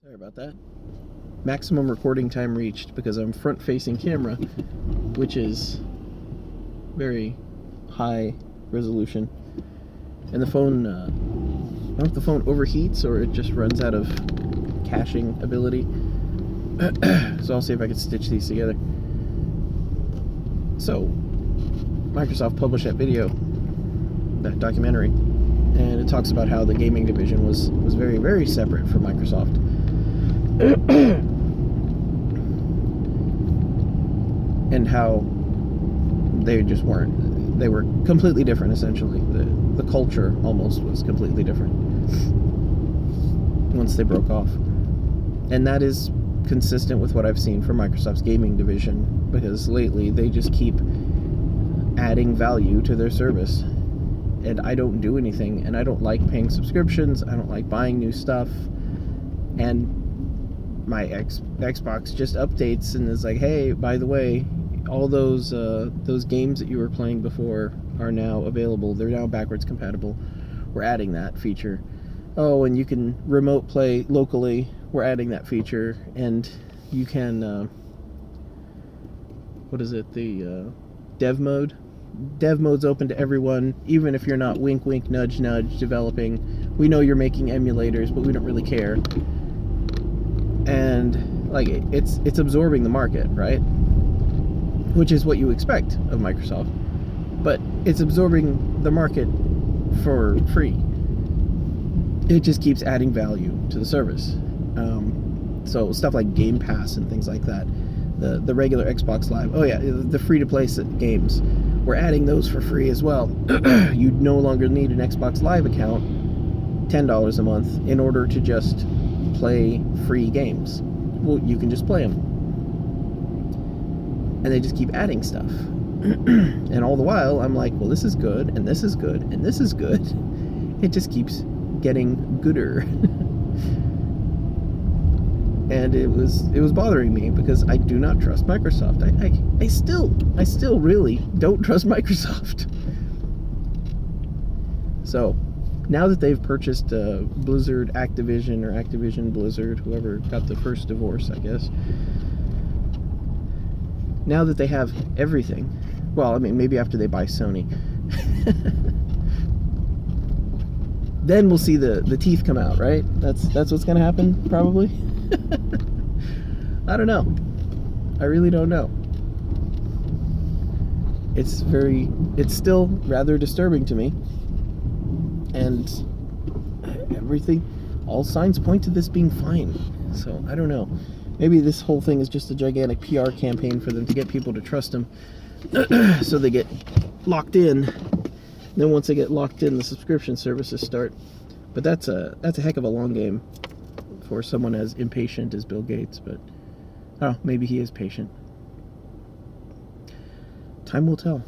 Sorry about that. Maximum recording time reached because I'm front-facing camera, which is very high resolution. And the phone, I don't know if the phone overheats or it just runs out of caching ability. So I'll see if I can stitch these together. So, Microsoft published that video, that documentary, and it talks about how the gaming division was very, very separate from Microsoft. And how they just weren't. They were completely different, essentially. The culture almost was completely different once they broke off. And that is consistent with what I've seen from Microsoft's gaming division, because lately they just keep adding value to their service. And I don't do anything, and I don't like paying subscriptions, I don't like buying new stuff, and my Xbox just updates and is like, hey, by the way, all those games that you were playing before are now available. They're now backwards compatible. We're adding that feature. Oh, and you can remote play locally. We're adding that feature. And you can, what is it, the dev mode? Dev mode's open to everyone, even if you're not wink, wink, nudge, nudge developing. We know you're making emulators, but we don't really care. And like it's absorbing the market, right? Which is what you expect of Microsoft. But it's absorbing the market for free. It just keeps adding value to the service. So stuff like Game Pass and things like that, the regular Xbox Live, oh yeah, the free-to-play games, we're adding those for free as well. You no longer need an Xbox Live account, $10 a month, in order to just play free games. Well, you can just play them. And they just keep adding stuff. And all the while, I'm like, well, this is good, and this is good, and this is good. It just keeps getting gooder. And it was bothering me because I do not trust Microsoft. I still really don't trust Microsoft. So, now that they've purchased Blizzard, Activision, or Activision Blizzard, whoever got the first divorce, I guess. Now that they have everything, well, I mean, maybe after they buy Sony, then we'll see the teeth come out, right? That's what's gonna happen, probably. I don't know. I really don't know. It's still rather disturbing to me. And everything, all signs point to this being fine. So, I don't know. Maybe this whole thing is just a gigantic PR campaign for them to get people to trust them. So they get locked in. Then once they get locked in, the subscription services start. But that's a heck of a long game for someone as impatient as Bill Gates. But, oh, maybe he is patient. Time will tell.